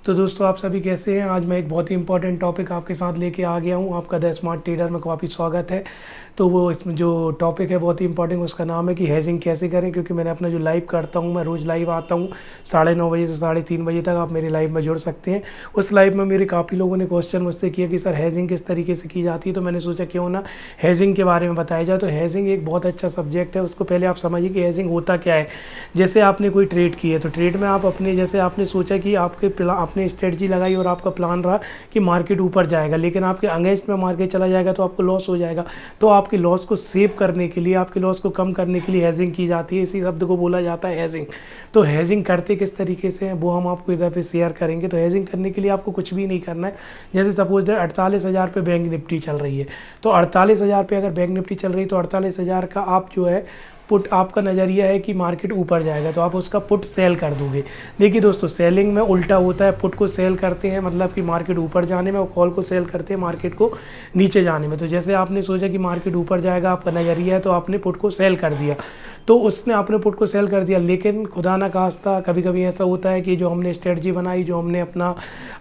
तो दोस्तों आप सभी कैसे हैं। आज मैं एक बहुत ही इंपॉर्टेंट टॉपिक आपके साथ लेके आ गया हूं। आपका द स्मार्ट ट्रेडर में काफ़ी स्वागत है। तो वो इसमें जो टॉपिक है बहुत ही इंपॉर्टेंट, उसका नाम है कि हेजिंग कैसे करें। क्योंकि मैंने अपना जो लाइव करता हूं, मैं रोज़ लाइव आता हूं 9:30 बजे से 3:30 बजे तक आप मेरे लाइव में जुड़ सकते हैं। उस लाइव में मेरे काफ़ी लोगों ने क्वेश्चन मुझसे किया कि सर हेजिंग किस तरीके से की जाती है। तो मैंने सोचा क्यों ना हेजिंग के बारे में बताया जाए। तो हेजिंग एक बहुत अच्छा सब्जेक्ट है। उसको पहले आप समझिए कि हेजिंग होता क्या है। जैसे आपने कोई ट्रेड की है तो ट्रेड में आप अपने जैसे आपने सोचा कि आपने स्ट्रेटजी लगाई और आपका प्लान रहा कि मार्केट ऊपर जाएगा, लेकिन आपके अगेंस्ट में मार्केट चला जाएगा तो आपको लॉस हो जाएगा। तो आपके लॉस को सेव करने के लिए, आपके लॉस को कम करने के लिए हेजिंग की जाती है। इसी शब्द को बोला जाता है हेजिंग। तो हेजिंग करते किस तरीके से हैं वो हम आपको इधर पे शेयर करेंगे। तो हेजिंग करने के लिए आपको कुछ भी नहीं करना है। जैसे सपोज दैट 48,000 पे बैंक निफ्टी चल रही है, तो 48,000 पे अगर बैंक निफ्टी चल रही है तो 48,000 का आप जो है पुट, आपका नज़रिया है कि मार्केट ऊपर जाएगा तो आप उसका पुट सेल कर दोगे। देखिए दोस्तों, सेलिंग में उल्टा होता है। पुट को सेल करते हैं मतलब कि मार्केट ऊपर जाने में, और कॉल को सेल करते हैं मार्केट को नीचे जाने में। तो जैसे आपने सोचा कि मार्केट ऊपर जाएगा, आपका नज़रिया है, तो आपने पुट को सेल कर दिया। तो उसने आपने पुट को सेल कर दिया, लेकिन खुदा ना खास्ता कभी कभी ऐसा होता है कि जो हमने स्ट्रेटजी बनाई, जो हमने अपना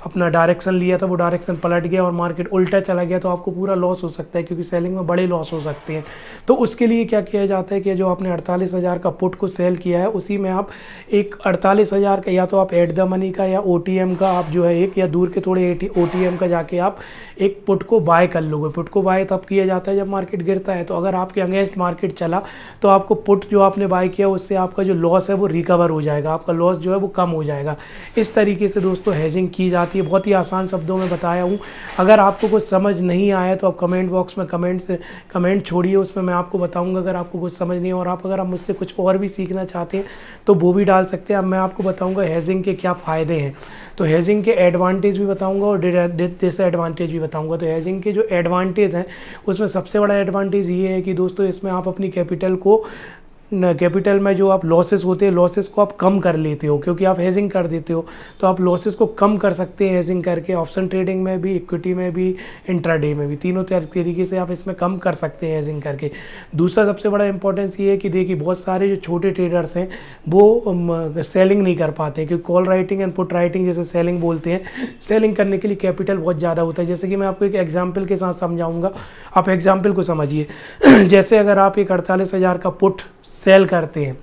अपना डायरेक्शन लिया था, वो डायरेक्शन पलट गया और मार्केट उल्टा चला गया, तो आपको पूरा लॉस हो सकता है, क्योंकि सेलिंग में बड़े लॉस हो सकते हैं। तो उसके लिए क्या किया जाता है कि जो आपने 48,000 का पुट को सेल किया है, उसी में आप एक 48,000 का या तो आप एट द मनी का या OTM का आप जो है एक या दूर के थोड़े OTM का जाके आप एक पुट को बाय कर लोगे। पुट को बाय तब किया जाता है जब मार्केट गिरता है। तो अगर आपके अगेंस्ट मार्केट चला तो आपको पुट जो आपने बाय किया उससे आपका जो लॉस है वो रिकवर हो जाएगा, आपका लॉस जो है वो कम हो जाएगा। इस तरीके से दोस्तों हेजिंग की जाती है। बहुत ही आसान शब्दों में बताया हूँ। अगर आपको कुछ समझ नहीं आया तो आप कमेंट बॉक्स में कमेंट छोड़िए, उसमें मैं आपको बताऊंगा। अगर आपको कुछ समझ नहीं, और अगर आप मुझसे कुछ और भी सीखना चाहते हैं तो वो भी डाल सकते हैं। अब मैं आपको बताऊंगा हेजिंग के क्या फ़ायदे हैं। तो हेजिंग के एडवांटेज भी बताऊंगा और डिसएडवांटेज भी बताऊंगा। तो हेजिंग के जो एडवांटेज हैं उसमें सबसे बड़ा एडवांटेज ये है कि दोस्तों इसमें आप अपनी कैपिटल में जो आप लॉसेस होते हैं, लॉसेस को आप कम कर लेते हो, क्योंकि आप हेजिंग कर देते हो। तो आप लॉसेस को कम कर सकते हैं हेजिंग करके। ऑप्शन ट्रेडिंग में भी, इक्विटी में भी, इंट्राडे में भी, तीनों तरीके से आप इसमें कम कर सकते हैं हेजिंग करके। दूसरा सबसे बड़ा इंपॉर्टेंस ये है कि देखिए बहुत सारे जो छोटे ट्रेडर्स हैं वो सेलिंग नहीं कर पाते, क्योंकि call writing and put writing जैसे सेलिंग बोलते हैं, सेलिंग करने के लिए कैपिटल बहुत ज़्यादा होता है। जैसे कि मैं आपको एक एग्जाम्पल के साथ समझाऊंगा, आप एग्जाम्पल को समझिए। जैसे अगर आप एक 48,000 का पुट सेल करते हैं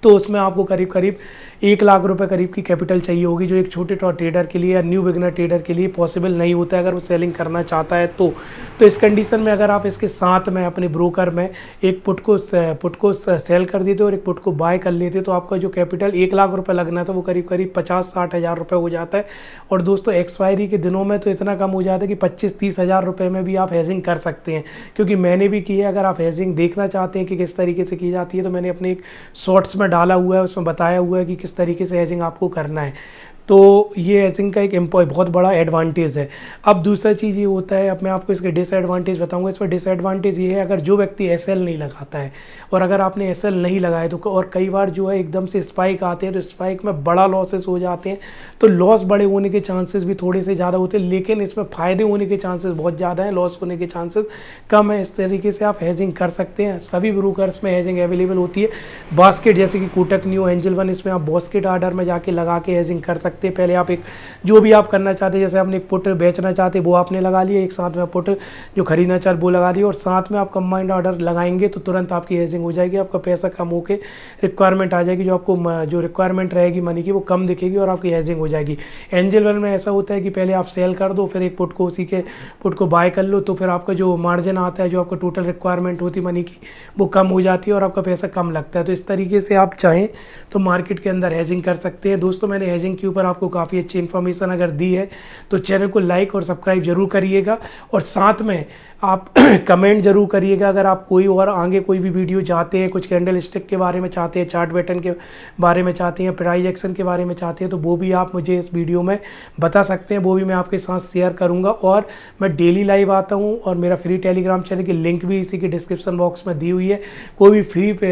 तो उसमें आपको करीब करीब 1 लाख रुपए करीब की कैपिटल चाहिए होगी, जो एक छोटे ट्रेडर के लिए या न्यू बिगनर ट्रेडर के लिए पॉसिबल नहीं होता है अगर वो सेलिंग करना चाहता है। तो इस कंडीशन में अगर आप इसके साथ में अपने ब्रोकर में एक पुट को सेल कर देते और एक पुट को बाय कर लेते तो आपका जो कैपिटल 1 लाख रुपए लगना था वो करीब करीब 50-60 हज़ार रुपये हो जाता है। और दोस्तों एक्सपायरी के दिनों में तो इतना कम हो जाता है कि 25-30 हज़ार रुपये में भी आप हेजिंग कर सकते हैं, क्योंकि मैंने भी की है। अगर आप हेजिंग देखना चाहते हैं कि किस तरीके से की जाती है तो मैंने अपने एक शॉर्ट्स में डाला हुआ है, उसमें बताया हुआ है कि किस तरीके से हेजिंग आपको करना है। तो ये हेजिंग का एक बहुत बड़ा एडवांटेज है। अब दूसरा चीज़ ये होता है, अब मैं आपको इसके डिसएडवांटेज बताऊंगा। इसमें डिसएडवांटेज ये है, अगर जो व्यक्ति SL नहीं लगाता है, और अगर आपने SL नहीं लगाए तो, और कई बार जो है एकदम से स्पाइक आते हैं तो स्पाइक में बड़ा लॉसेस हो जाते हैं, तो लॉस बड़े होने के चांसेस भी थोड़े से ज़्यादा होते हैं, लेकिन इसमें फ़ायदे होने के चांसेस बहुत ज़्यादा हैं, लॉस होने के चांसेस कम है। इस तरीके से आप हेजिंग कर सकते हैं। सभी ब्रोकर्स में हेजिंग अवेलेबल होती है। बास्केट जैसे कि कोटक न्यू, एंजल वन, इसमें आप बास्केट ऑर्डर में जाके लगा के हेजिंग कर सकते हैं। पहले आप एक जो भी आप करना चाहते हैं, जैसे आपने एक पुट बेचना चाहते वो आपने लगा लिया, एक साथ में पुट जो खरीदना चाहते वो लगा लिया, और साथ में आप कंबाइंड ऑर्डर लगाएंगे तो तुरंत आपकी हेजिंग हो जाएगी। आपका पैसा कम होके रिक्वायरमेंट आ जाएगी, जो आपको जो रिक्वायरमेंट रहेगी मनी की वो कम दिखेगी और आपकी हेजिंग हो जाएगी। एंजल वन में ऐसा होता है कि पहले आप सेल कर दो, फिर एक पुट को उसी के पुट को बाय कर लो, तो फिर आपका जो मार्जिन आता है, जो आपका टोटल रिक्वायरमेंट होती है मनी की, वो कम हो जाती है और आपका पैसा कम लगता है। तो इस तरीके से आप चाहें तो मार्केट के अंदर हेजिंग कर सकते हैं। दोस्तों मैंने हेजिंग के ऊपर आपको काफ़ी अच्छी इन्फॉर्मेशन अगर दी है तो चैनल को लाइक और सब्सक्राइब जरूर करिएगा, और साथ में आप कमेंट जरूर करिएगा। अगर आप कोई और आगे कोई भी वीडियो चाहते हैं, कुछ कैंडल स्टिक के बारे में चाहते हैं, चार्ट पैटर्न के बारे में चाहते हैं, प्राइस एक्शन के बारे में चाहते हैं, तो वो भी आप मुझे इस वीडियो में बता सकते हैं। वो भी मैं आपके साथ शेयर करूंगा। और मैं डेली लाइव आता हूं, और मेरा फ्री टेलीग्राम चैनल की लिंक भी इसी के डिस्क्रिप्शन बॉक्स में दी हुई है। कोई भी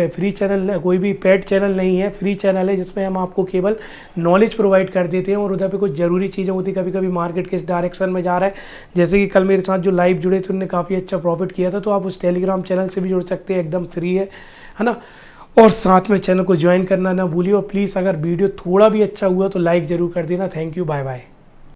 फ्री चैनल, कोई भी पेड चैनल नहीं है, फ्री चैनल है जिसमें हम आपको केवल नॉलेज प्रोवाइड कर देते हैं, और उधर पे कुछ ज़रूरी चीज़ें होती हैं। कभी कभी मार्केट किस डायरेक्शन में जा रहा है, जैसे कि कल मेरे साथ जो लाइव जुड़े थे उन्होंने काफ़ी अच्छा प्रॉफिट किया था, तो आप उस टेलीग्राम चैनल से भी जुड़ सकते हैं, एकदम फ्री है ना। और साथ में चैनल को ज्वाइन करना ना भूलिए। और प्लीज़ अगर वीडियो थोड़ा भी अच्छा हुआ तो लाइक ज़रूर कर देना। Thank you, bye bye.